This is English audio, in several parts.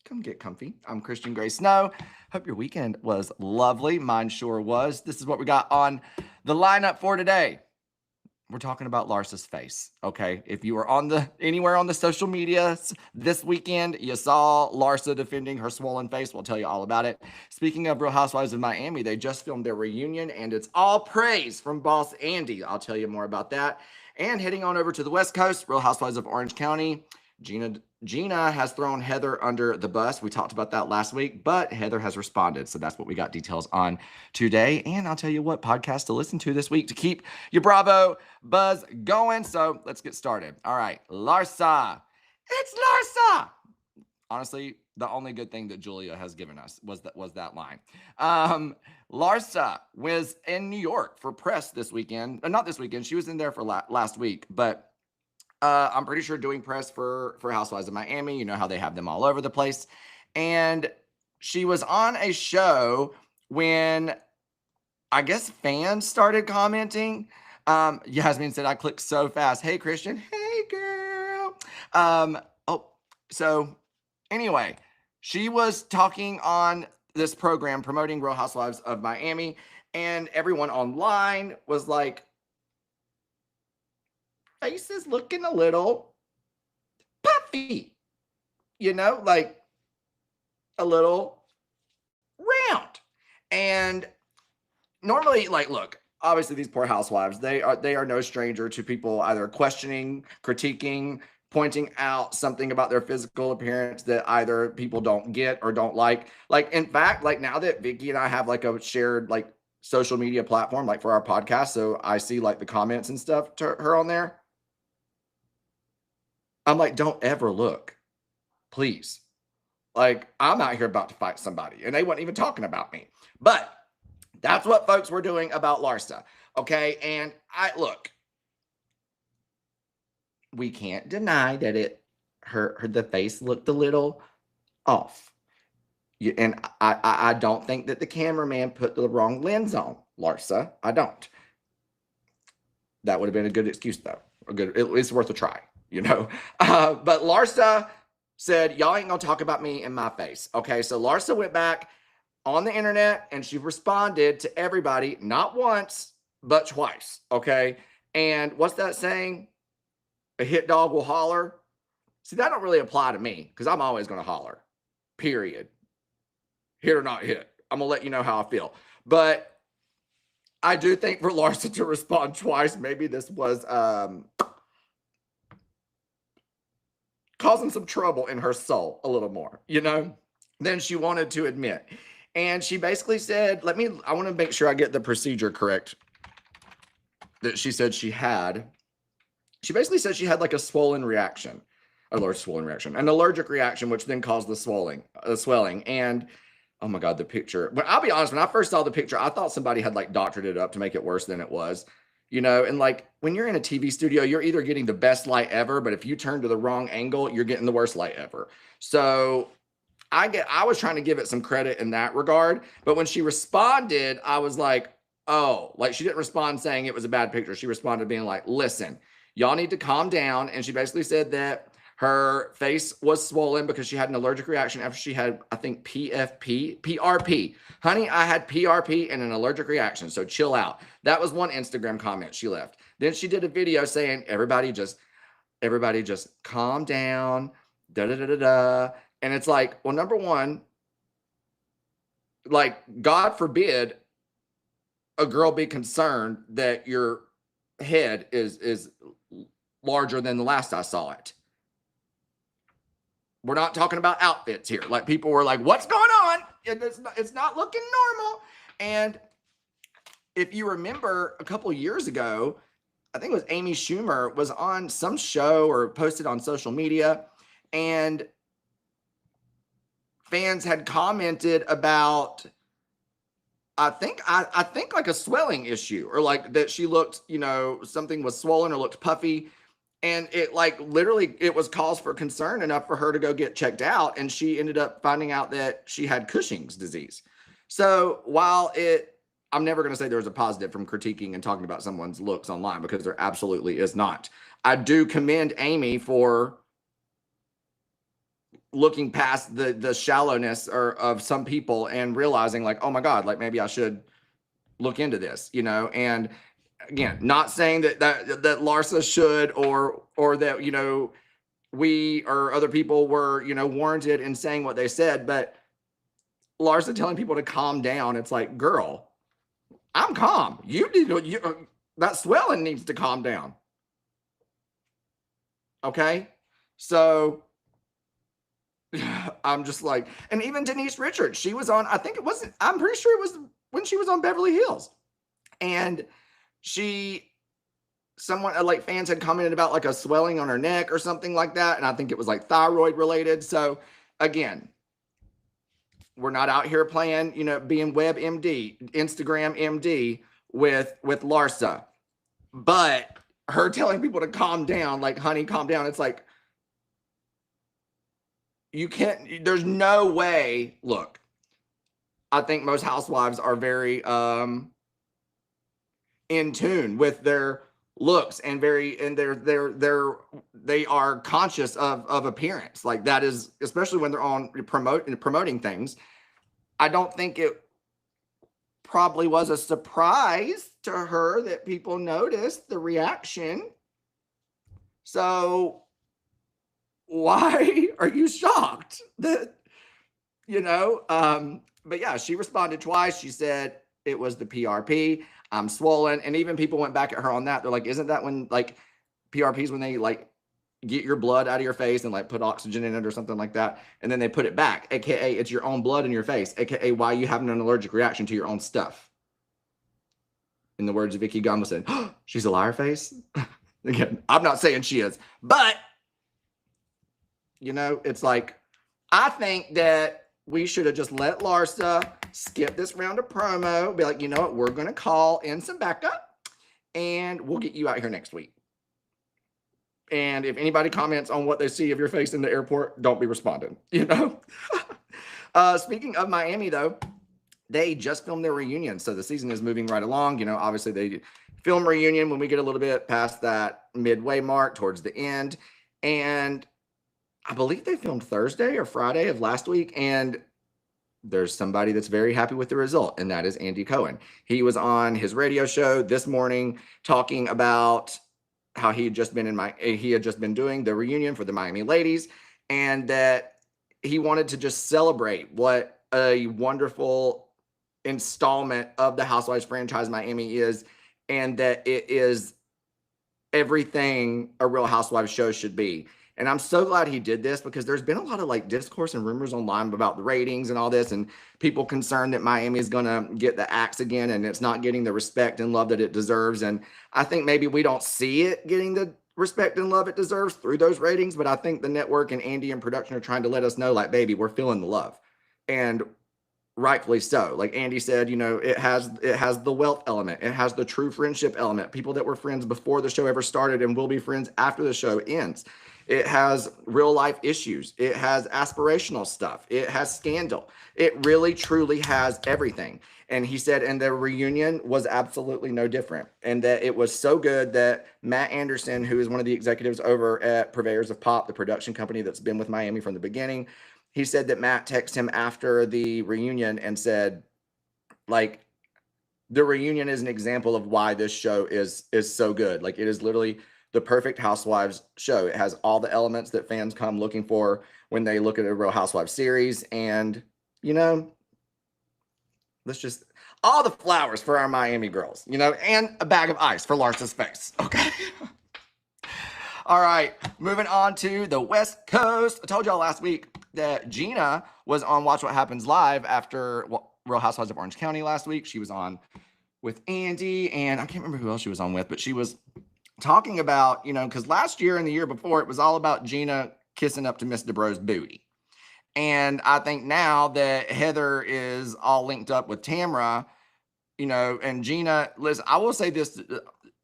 Come get comfy. I'm Christian Gray Snow. Hope your weekend was lovely. Mine sure was. This is what we got on the lineup for today. We're talking about Larsa's face, okay? If you were anywhere on the social media this weekend, you saw Larsa defending her swollen face. We'll tell you all about it. Speaking of Real Housewives of Miami, they just filmed their reunion, and it's all praise from boss Andy. I'll tell you more about that. And heading on over to the West Coast, Real Housewives of Orange County. Gina has thrown Heather under the bus. We talked about that last week, but Heather has responded. So that's what we got details on today. And I'll tell you what podcast to listen to this week to keep your Bravo buzz going. So let's get started. All right, Larsa. It's Larsa. Honestly, the only good thing that Julia has given us was that line. Larsa was in New York for press this weekend. Not this weekend. She was in there for last week, but I'm pretty sure doing press for Housewives of Miami. You know how they have them all over the place. And she was on a show when I guess fans started commenting. Yasmin said, I clicked so fast. Hey, Christian. Hey, girl. So anyway, she was talking on this program promoting Real Housewives of Miami, and everyone online was like, face is looking a little puffy, like a little round. And normally, look, obviously these poor housewives, they are no stranger to people either questioning, critiquing, pointing out something about their physical appearance that either people don't get or don't like. In fact, now that Vicky and I have a shared social media platform, for our podcast, so I see the comments and stuff to her on there. I'm like, don't ever look, please. I'm out here about to fight somebody, and they weren't even talking about me. But that's what folks were doing about Larsa, okay? And look, we can't deny that the face looked a little off. And I don't think that the cameraman put the wrong lens on Larsa. I don't. That would have been a good excuse, though. It's worth a try. But Larsa said, y'all ain't gonna talk about me in my face. Okay, so Larsa went back on the internet and she responded to everybody, not once, but twice. Okay, and what's that saying? A hit dog will holler. See, that don't really apply to me because I'm always gonna holler, period. Hit or not hit. I'm gonna let you know how I feel. But I do think for Larsa to respond twice, maybe this was causing some trouble in her soul a little more, than she wanted to admit. And she basically said, I want to make sure I get the procedure correct that she said she had. She basically said she had a swollen reaction, an allergic reaction, which then caused the swelling. And oh my God, the picture. But I'll be honest, when I first saw the picture, I thought somebody had doctored it up to make it worse than it was. And when you're in a TV studio, you're either getting the best light ever, but if you turn to the wrong angle, you're getting the worst light ever. So I was trying to give it some credit in that regard. But when she responded, I was like, oh, she didn't respond saying it was a bad picture. She responded being like, listen, y'all need to calm down. And she basically said that her face was swollen because she had an allergic reaction after she had, I think, PRP. Honey, I had PRP and an allergic reaction, so chill out. That was one Instagram comment she left. Then she did a video saying, everybody just calm down, da-da-da-da-da. And it's like, well, number one, God forbid a girl be concerned that your head is larger than the last I saw it. We're not talking about outfits here. People were like, what's going on? It's not looking normal. And if you remember a couple of years ago, I think it was Amy Schumer was on some show or posted on social media, and fans had commented about, I think a swelling issue, or that she looked, something was swollen or looked puffy. And it literally, it was cause for concern enough for her to go get checked out. And she ended up finding out that she had Cushing's disease. So while I'm never going to say there's a positive from critiquing and talking about someone's looks online, because there absolutely is not. I do commend Amy for looking past the shallowness of some people and realizing like, oh my God, like maybe I should look into this, you know. And again, not saying that Larsa should or that, you know, we or other people were, you know, warranted in saying what they said, but Larsa telling people to calm down, it's like, girl, I'm calm. That swelling needs to calm down. Okay, so I'm just like, and even Denise Richards, she was on, I think it wasn't, I'm pretty sure it was when she was on Beverly Hills, and someone like fans had commented about like a swelling on her neck or something like that, and I think it was like thyroid related. So again, we're not out here playing, you know, being web MD, Instagram MD with Larsa, but her telling people to calm down, like, honey, calm down. It's like, you can't, there's no way. Look, I think most housewives are very in tune with their looks and they are conscious of appearance. Like that is, especially when they're on promoting things. I don't think it probably was a surprise to her that people noticed the reaction. So why are you shocked that, you know, but yeah, she responded twice. She said it was the PRP. I'm swollen. And even people went back at her on that. They're like, isn't that when like PRPs, when they like get your blood out of your face and like put oxygen in it or something like that, and then they put it back, aka it's your own blood in your face, aka why you having an allergic reaction to your own stuff. In the words of Vicky Gunn said, oh, she's a liar face. Again, I'm not saying she is, but you know, it's like, I think that we should have just let Larsa skip this round of promo, be like, you know what, we're going to call in some backup and we'll get you out here next week. And if anybody comments on what they see of your face in the airport, don't be responding, you know? Speaking of Miami, though, they just filmed their reunion. So the season is moving right along. You know, obviously they film reunion when we get a little bit past that midway mark towards the end. And I believe they filmed Thursday or Friday of last week. And there's somebody that's very happy with the result, and that is Andy Cohen. He was on his radio show this morning talking about how he had just been doing the reunion for the Miami ladies, and that he wanted to just celebrate what a wonderful installment of the Housewives franchise Miami is, and that it is everything a Real Housewives show should be. And I'm so glad he did this, because there's been a lot of like discourse and rumors online about the ratings and all this, and people concerned that Miami is going to get the axe again and it's not getting the respect and love that it deserves. And I think maybe we don't see it getting the respect and love it deserves through those ratings, but I think the network and Andy and production are trying to let us know, like, baby, we're feeling the love. And rightfully so. Like Andy said, you know, it has the wealth element. It has the true friendship element. People that were friends before the show ever started and will be friends after the show ends. It has real life issues. It has aspirational stuff. It has scandal. It really, truly has everything. And he said, and the reunion was absolutely no different. And that it was so good that Matt Anderson, who is one of the executives over at Purveyors of Pop, the production company that's been with Miami from the beginning, he said that Matt texted him after the reunion and said, like, the reunion is an example of why this show is so good. Like, it is literally the perfect Housewives show. It has all the elements that fans come looking for when they look at a Real Housewives series. And, you know, let's just, all the flowers for our Miami girls, you know, and a bag of ice for Larsa's face. Okay. All right. Moving on to the West Coast. I told y'all last week that Gina was on Watch What Happens Live after Real Housewives of Orange County last week. She was on with Andy, and I can't remember who else she was on with, but she was talking about, you know, because last year and the year before, it was all about Gina kissing up to Miss Dubrow's booty. And I think now that Heather is all linked up with Tamra, you know, and Gina, listen, I will say this,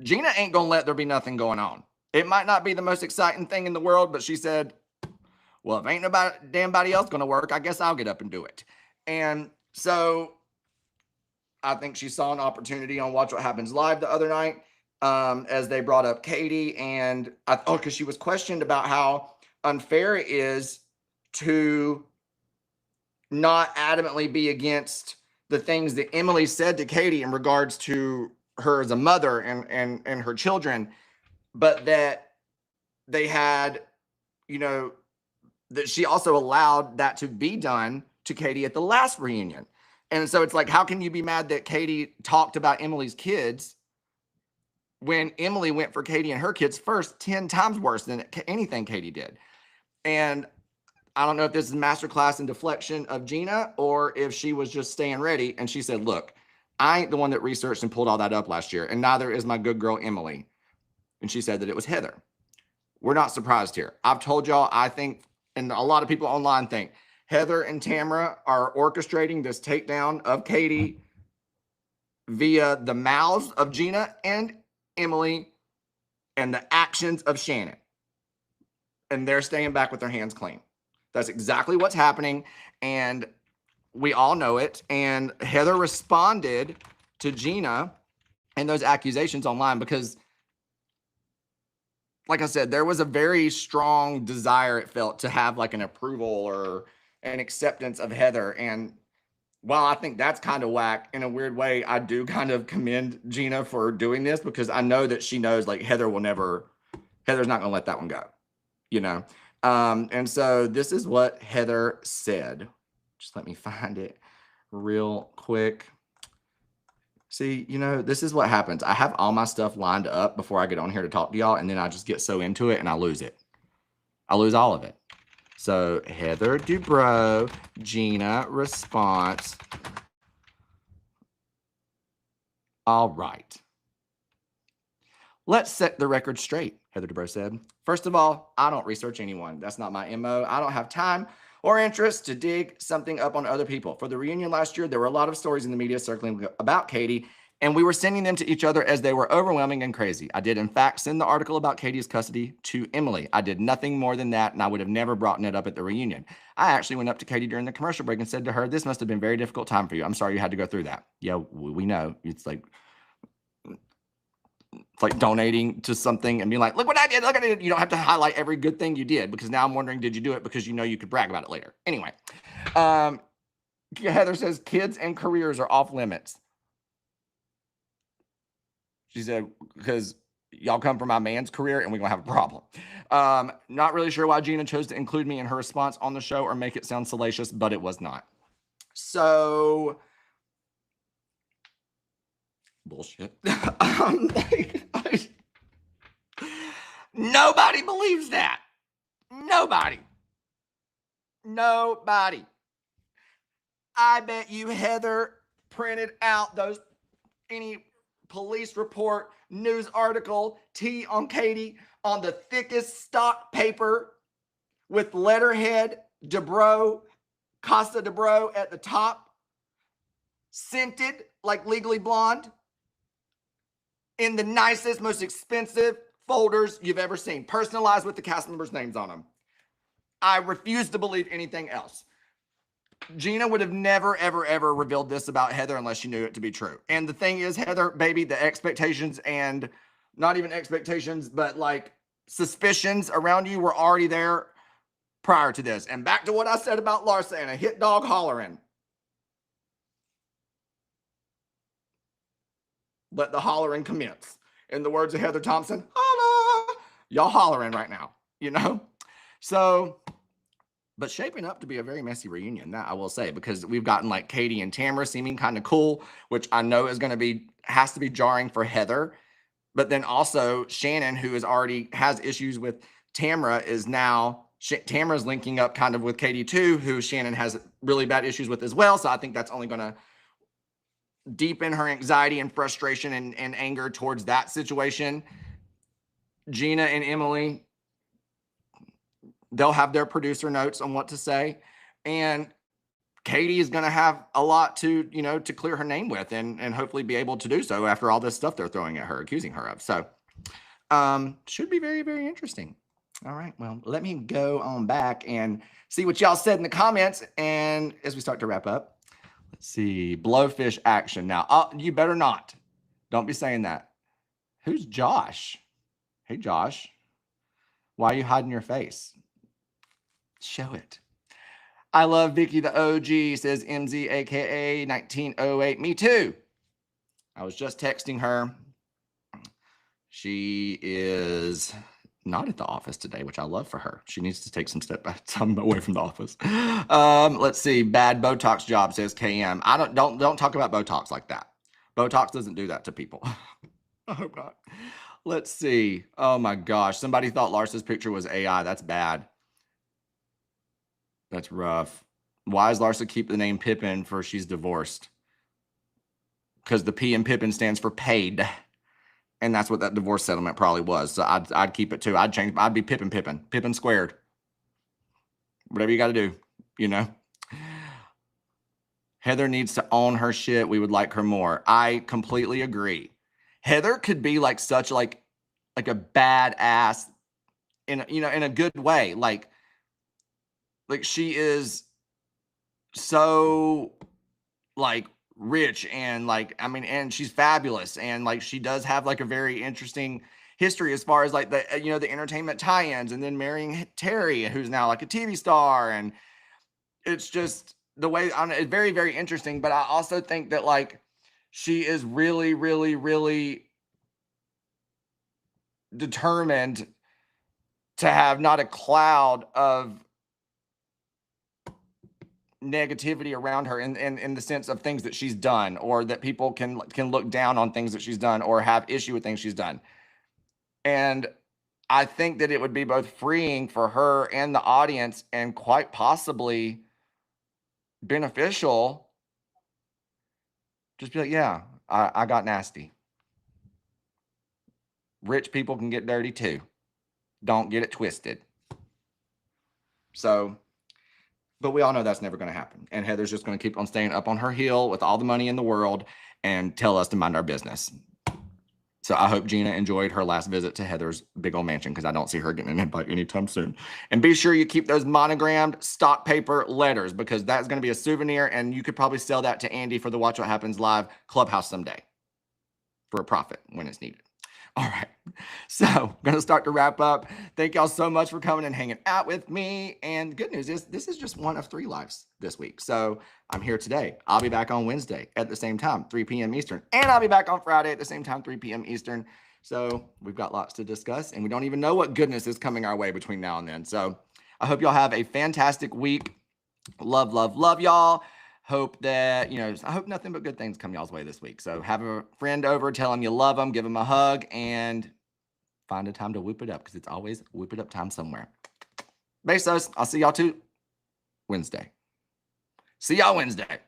Gina ain't going to let there be nothing going on. It might not be the most exciting thing in the world, but she said, well, if ain't nobody, damn body else going to work, I guess I'll get up and do it. And so I think she saw an opportunity on Watch What Happens Live the other night, as they brought up Katie, and because she was questioned about how unfair it is to not adamantly be against the things that Emily said to Katie in regards to her as a mother and her children, but that they had, that she also allowed that to be done to Katie at the last reunion. And so it's like, how can you be mad that Katie talked about Emily's kids when Emily went for Katie and her kids first 10 times worse than anything Katie did? And I don't know if this is masterclass in deflection of Gina or if she was just staying ready. And she said, look, I ain't the one that researched and pulled all that up last year, and neither is my good girl Emily. And she said that it was Heather. We're not surprised here. I've told y'all, I think, and a lot of people online think, Heather and Tamara are orchestrating this takedown of Katie via the mouths of Gina and Emily and the actions of Shannon. And they're staying back with their hands clean. That's exactly what's happening. And we all know it. And Heather responded to Gina and those accusations online because, like I said, there was a very strong desire, it felt, to have like an approval or an acceptance of Heather. And while I think that's kind of whack in a weird way, I do kind of commend Gina for doing this because I know that she knows like Heather's not going to let that one go, And so this is what Heather said. Just let me find it real quick. See, this is what happens. I have all my stuff lined up before I get on here to talk to y'all, and then I just get so into it and I lose it. I lose all of it. So Heather Dubrow, Gina response. All right. Let's set the record straight, Heather Dubrow said. First of all, I don't research anyone. That's not my MO. I don't have time or interest to dig something up on other people. For the reunion last year, there were a lot of stories in the media circling about Katie, and we were sending them to each other as they were overwhelming and crazy. I did, in fact, send the article about Katie's custody to Emily. I did nothing more than that, and I would have never brought it up at the reunion. I actually went up to Katie during the commercial break and said to her, this must have been a very difficult time for you. I'm sorry you had to go through that. Yeah, we know. It's like donating to something and being like, look what I did, look at it. You don't have to highlight every good thing you did, because now I'm wondering, did you do it because you could brag about it later? Anyway, Heather says kids and careers are off limits. She said, because y'all come from my man's career and we're going to have a problem. Not really sure why Gina chose to include me in her response on the show or make it sound salacious, but it was not. So, bullshit. Nobody believes that. Nobody. I bet you Heather printed out any police report, news article, tea on Katie on the thickest stock paper with letterhead Dubrow, Costa Dubrow at the top, scented like Legally Blonde, in the nicest, most expensive folders you've ever seen, personalized with the cast members' names on them. I refuse to believe anything else. Gina would have never, ever, ever revealed this about Heather unless she knew it to be true. And the thing is, Heather, baby, the expectations, and not even expectations, but like suspicions around you were already there prior to this. And back to what I said about Larsa and a hit dog hollering. Let the hollering commence. In the words of Heather Thompson, holla! Y'all hollering right now, So, but shaping up to be a very messy reunion, that I will say, because we've gotten like Katie and Tamara seeming kind of cool, which I know has to be jarring for Heather. But then also Shannon, who has issues with Tamara, is now, Tamara's linking up kind of with Katie too, who Shannon has really bad issues with as well. So I think that's only going to deepen her anxiety and frustration and anger towards that situation. Gina and Emily, they'll have their producer notes on what to say. And Katie is going to have a lot to clear her name with and hopefully be able to do so after all this stuff they're throwing at her, accusing her of. So, should be very, very interesting. All right. Well, let me go on back and see what y'all said in the comments. And as we start to wrap up, let's see, blowfish action. Now, you better not. Don't be saying that. Who's Josh? Hey, Josh. Why are you hiding your face? Show it. I love Vicky the OG, says MZ, aka 1908. Me too. I was just texting her. She is not at the office today, which I love for her. She needs to take some step back, time away from the office. Let's see. Bad Botox job, says KM. I don't talk about Botox like that. Botox doesn't do that to people. I hope not. Let's see. Oh my gosh. Somebody thought Larsa's picture was AI. That's bad. That's rough. Why does Larsa keep the name Pippin for she's divorced? Because the P in Pippin stands for paid. And that's what that divorce settlement probably was. So I'd keep it too. I'd be Pippin squared. Whatever you got to do, you know. Heather needs to own her shit. We would like her more. I completely agree. Heather could be like such like a badass in a good way. Like she is so like rich and like, I mean, and she's fabulous. And like, she does have like a very interesting history as far as like the, the entertainment tie-ins, and then marrying Terry, who's now like a TV star. And it's just the way it's very, very interesting. But I also think that like, she is really, really, really determined to have not a cloud of negativity around her in the sense of things that she's done, or that people can look down on things that she's done or have issue with things she's done. And I think that it would be both freeing for her and the audience, and quite possibly beneficial. Just be like, yeah, I got nasty. Rich people can get dirty too. Don't get it twisted. So, but we all know that's never going to happen. And Heather's just going to keep on staying up on her heel with all the money in the world and tell us to mind our business. So I hope Gina enjoyed her last visit to Heather's big old mansion, because I don't see her getting an invite anytime soon. And be sure you keep those monogrammed stock paper letters, because that's going to be a souvenir, and you could probably sell that to Andy for the Watch What Happens Live Clubhouse someday for a profit when it's needed. All right, so I'm going to start to wrap up. Thank y'all so much for coming and hanging out with me. And the good news is this is just one of 3 lives this week. So I'm here today. I'll be back on Wednesday at the same time, 3 p.m. Eastern. And I'll be back on Friday at the same time, 3 p.m. Eastern. So we've got lots to discuss, and we don't even know what goodness is coming our way between now and then. So I hope y'all have a fantastic week. Love, love, love y'all. Hope that, I hope nothing but good things come y'all's way this week. So have a friend over, tell them you love them, give them a hug, and find a time to whoop it up, because it's always whoop it up time somewhere. Besos. I'll see y'all Wednesday. See y'all Wednesday.